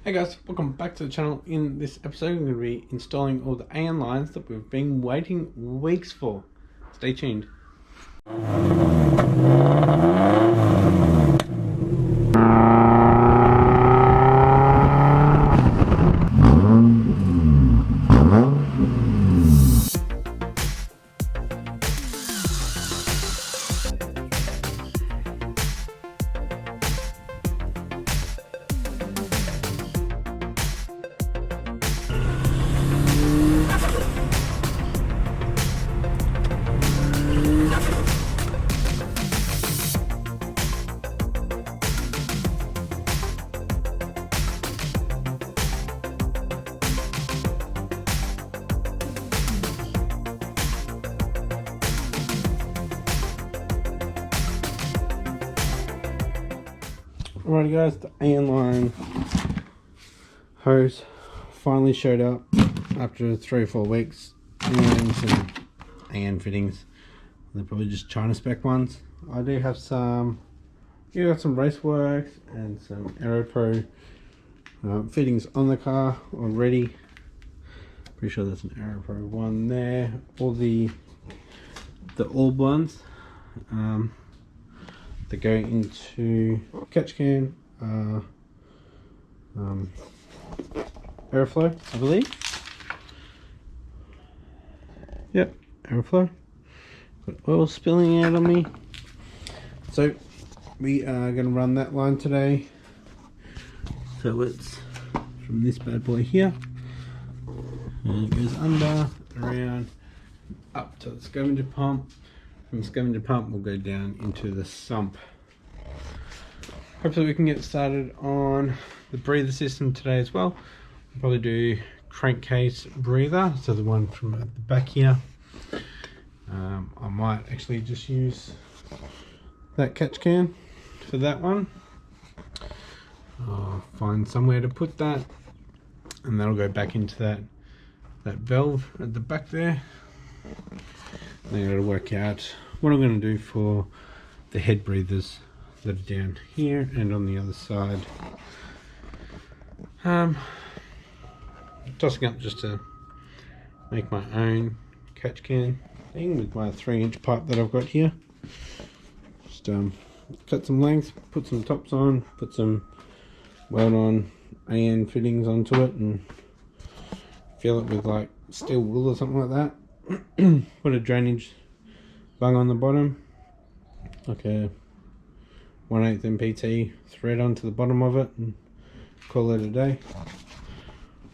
Hey guys, welcome back to the channel. In this episode, I'm going to be installing all the AN lines that we've been waiting weeks for. Stay tuned. Alrighty guys, the AN line hose finally showed up after 3 or 4 weeks, and some AN fittings. They're probably just China spec ones. I do have some, got some Raceworks and some AeroPro fittings on the car already. Pretty sure there's an AeroPro one there. All the orb ones that go into catch can airflow, I believe. Yep, airflow. Got oil spilling out on me. So we are going to run that line today. So it's from this bad boy here, and it goes under, around, up to the scavenger pump. From the scavenger pump we'll go down into the sump. Hopefully we can get started on the breather system today as well. We'll probably do crankcase breather, so the one from at the back here. I might actually just use that catch can for that one. I'll find somewhere to put that, and that'll go back into that valve at the back there. Then I've got to work out what I'm going to do for the head breathers that are down here and on the other side. Tossing up just to make my own catch can thing with my 3-inch pipe that I've got here. Just cut some length, put some tops on, put some weld on AN fittings onto it, and fill it with like steel wool or something like that. Put a drainage bung on the bottom, like a 1/8 MPT thread onto the bottom of it, and call it a day.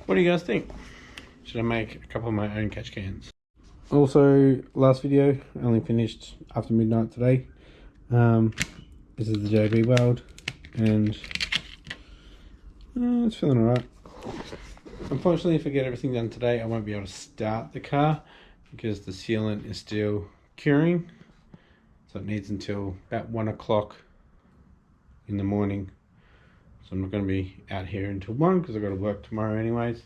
What do you guys think? Should I make a couple of my own catch cans? Also, last video I only finished after midnight today. This is the JB weld, and it's feeling alright. Unfortunately, if I get everything done today, I won't be able to start the car because the sealant is still curing, so it needs until about 1 o'clock in the morning. So I'm not going to be out here until 1 because I've got to work tomorrow anyways.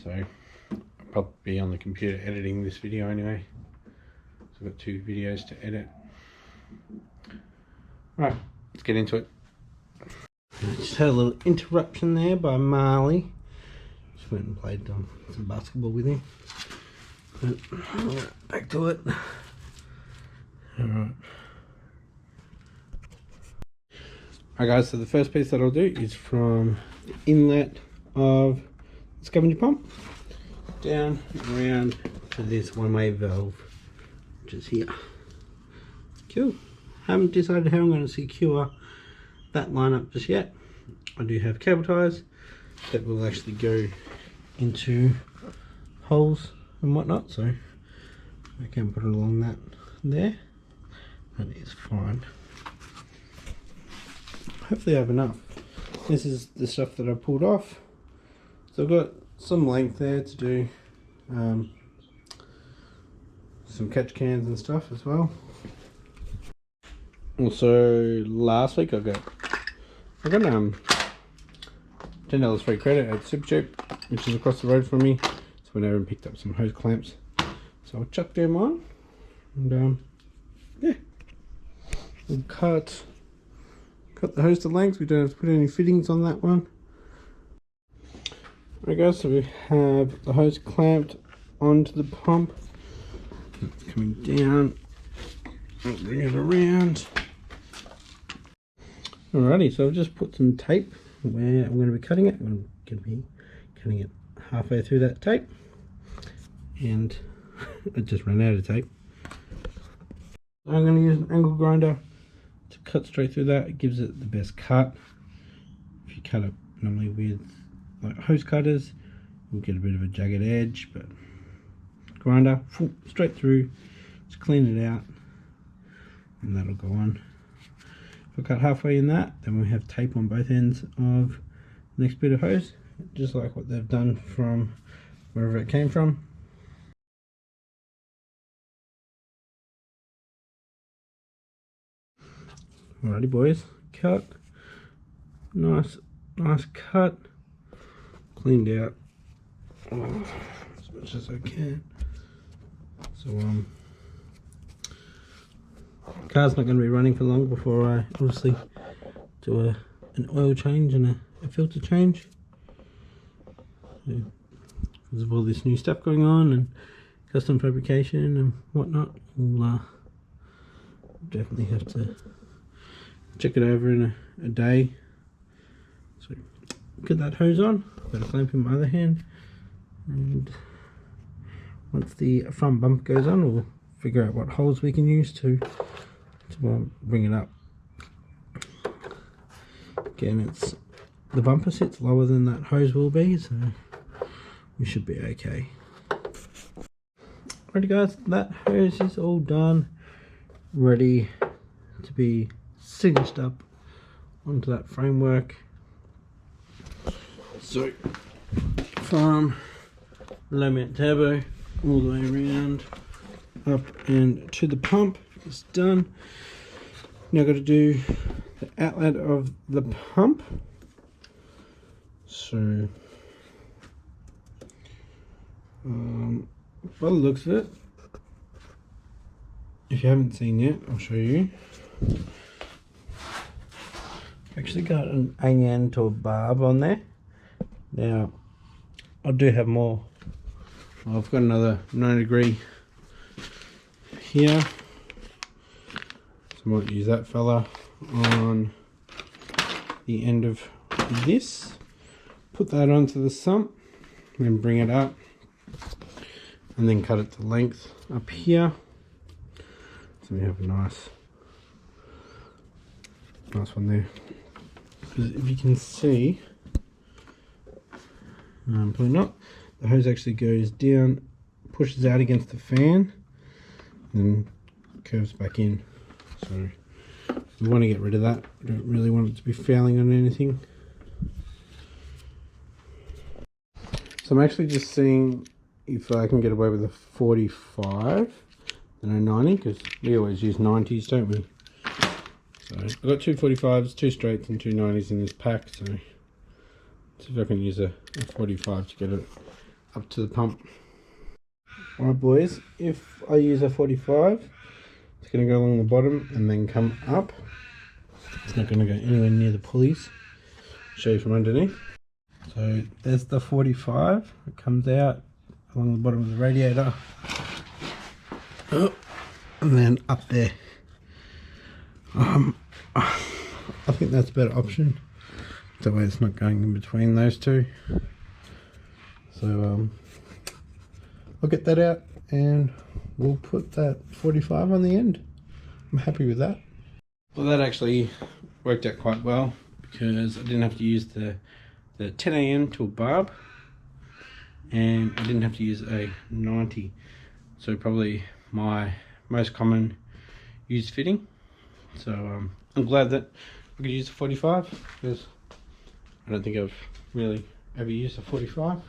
So I'll probably be on the computer editing this video anyway. So I've got 2 videos to edit. Right, let's get into it. I just had a little interruption there by Marley. Just went and played some basketball with him. But back to it. Alright. Alright guys, so the first piece that I'll do is from the inlet of the scavenger pump down and around to this one-way valve, which is here. Cool. Haven't decided how I'm going to secure that line up just yet. I do have cable ties that will actually go into holes and whatnot, so I can put it along that there. That is fine. Hopefully I have enough. This is the stuff that I pulled off. So I've got some length there to do some catch cans and stuff as well. Also, last week I got $10 free credit at Subaru, which is across the road from me. So went over and picked up some hose clamps. So I'll chuck them on, and yeah, we'll cut the hose to length. We don't have to put any fittings on that one. Right guys, so we have the hose clamped onto the pump. It's coming down. I'll bring it around. Alrighty, so I've just put some tape where I'm going to be cutting it. I'm going to be cutting it halfway through that tape. And I just ran out of tape. I'm going to use an angle grinder to cut straight through that. It gives it the best cut. If you cut it normally with like hose cutters, you'll get a bit of a jagged edge, but grinder, straight through, just clean it out, and that'll go on. If I cut halfway in that, then we have tape on both ends of the next bit of hose, just like what they've done from wherever it came from. Alrighty boys, cut, nice cut, cleaned out as much as I can. So car's not going to be running for long before I obviously do an oil change and a filter change. So, because of all this new stuff going on and custom fabrication and whatnot, we'll definitely have to check it over in a day. So get that hose on, got a clamp in my other hand, and once the front bump goes on, we'll figure out what holes we can use to bring it up. Again, the bumper sits lower than that hose will be, so we should be okay. Alrighty guys, that hose is all done, ready to be cinched up onto that framework. So from low mount turbo all the way around up and to the pump is done. Now I've got to do the outlet of the pump. So by the looks of it, if you haven't seen yet, I'll show you. Actually got an AN to a barb on there. Now I do have more. I've got another 9° here, so I might use that fella on the end of this, put that onto the sump, then bring it up and then cut it to length up here, so we have a nice one there. Because if you can see, probably not, the hose actually goes down, pushes out against the fan, and curves back in. So we want to get rid of that. We don't really want it to be fouling on anything. So I'm actually just seeing if I can get away with a 45 and a 90, because we always use 90s, don't we? So I've got two 45s, two straights and two 90s in this pack, so see if I can use a 45 to get it up to the pump. Alright boys, if I use a 45, it's going to go along the bottom and then come up. It's not going to go anywhere near the pulleys. I'll show you from underneath. So there's the 45, it comes out along the bottom of the radiator. Oh, and then up there. I think that's a better option. That way it's not going in between those two. So I'll get that out and we'll put that 45 on the end. I'm happy with that. Well, that actually worked out quite well because I didn't have to use the 10 AM to a barb, and I didn't have to use a 90. So probably my most common used fitting. So I'm glad that I could use a 45 because I don't think I've really ever used a 45.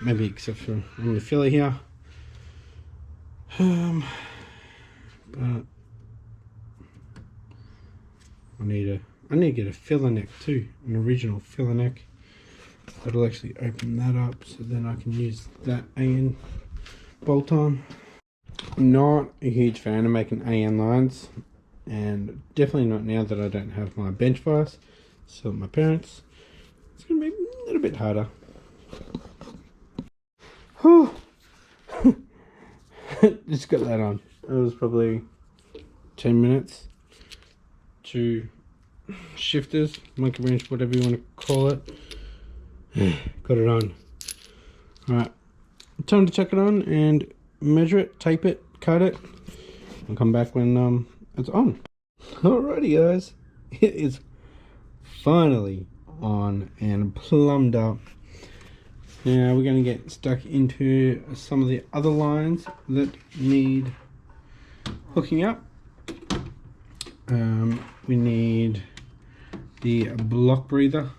Maybe except for on the filler here. But I need to get a filler neck too, an original filler neck. That'll actually open that up so then I can use that AN bolt on. I'm not a huge fan of making AN lines, and definitely not now that I don't have my bench vise still at my parents. it's going to be a little bit harder. Whew. Just got that on. It was probably 10 minutes. 2 shifters, monkey wrench, whatever you want to call it. Got it on. Alright, time to chuck it on and measure it, tape it, cut it, and come back when it's on. Alrighty guys, it is finally on and plumbed up. Now we're going to get stuck into some of the other lines that need hooking up. We need the block breather,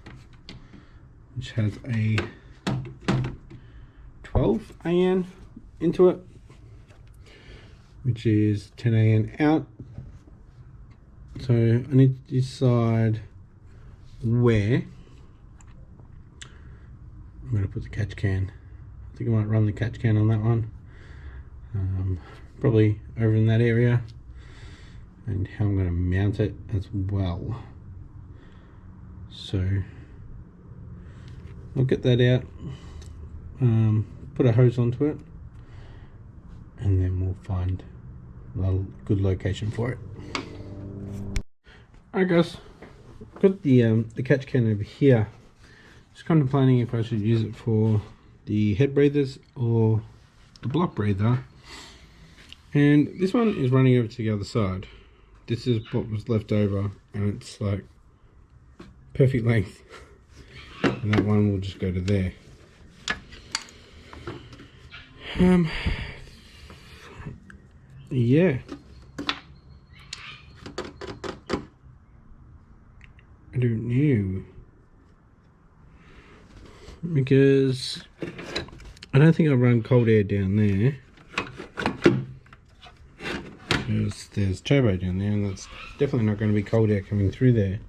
which has a 12 AN into it, which is 10 AN out. So I need to decide where I'm going to put the catch can. I think I might run the catch can on that one. Probably over in that area, and how I'm going to mount it as well. So I'll get that out, put a hose onto it, and then we'll find a good location for it. Alright guys, got the catch can over here. Just contemplating if I should use it for the head breathers or the block breather. And this one is running over to the other side. This is what was left over, and it's like perfect length. And that one will just go to there. Yeah. I don't know, because I don't think I'll run cold air down there, because there's turbo down there, and that's definitely not going to be cold air coming through there.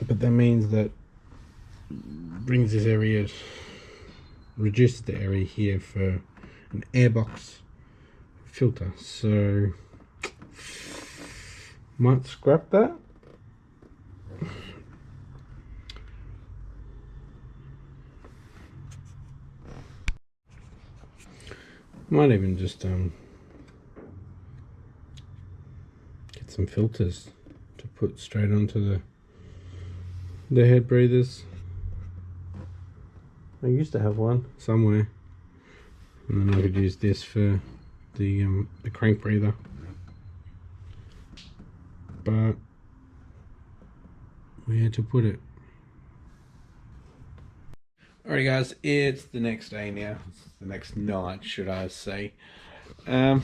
But that means that brings this area, reduces the area here for an airbox filter, so might scrap that. Might even just get some filters to put straight onto the head breathers. I used to have one somewhere, and then I could use this for the crank breather. But where to put it? Alright guys, it's the next day now. It's the next night, should I say. I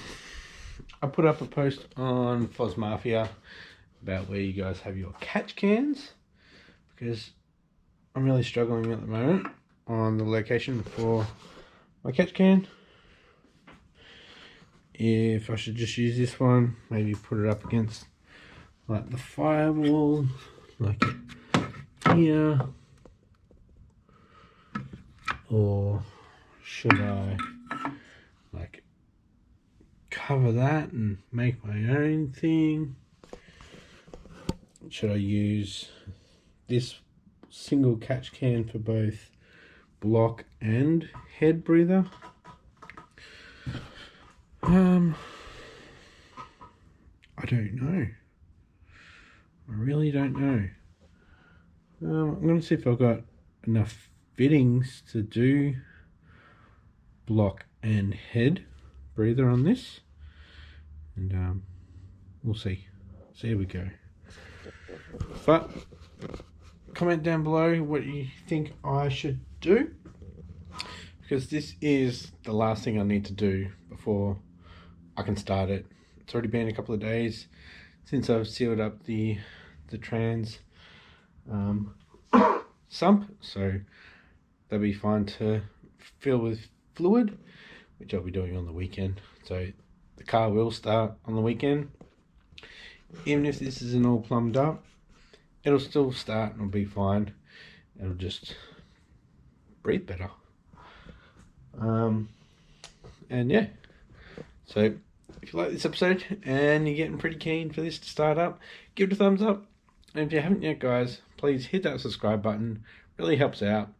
put up a post on Foz Mafia about where you guys have your catch cans, because I'm really struggling at the moment on the location for my catch can. If I should just use this one, maybe put it up against like the firewall, like here. Or should I like cover that and make my own thing? Should I use this single catch can for both block and head breather? I don't know. I really don't know. I'm going to see if I've got enough fittings to do block and head breather on this, and we'll see how we go. But comment down below what you think I should do, because this is the last thing I need to do before I can start it. It's already been a couple of days since I've sealed up the trans sump, so they'll be fine to fill with fluid, which I'll be doing on the weekend. So the car will start on the weekend. Even if this isn't all plumbed up, it'll still start and it'll be fine. It'll just breathe better. And yeah, so if you like this episode and you're getting pretty keen for this to start up, give it a thumbs up. And if you haven't yet, guys, please hit that subscribe button. Really helps out,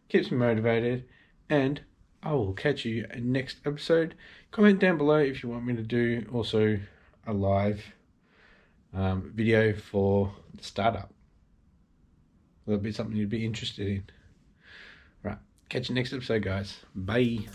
keeps me motivated, and I will catch you in next episode. Comment down below if you want me to do also a live video for the startup. That'll be something you'd be interested in. Right, catch you next episode, guys. Bye.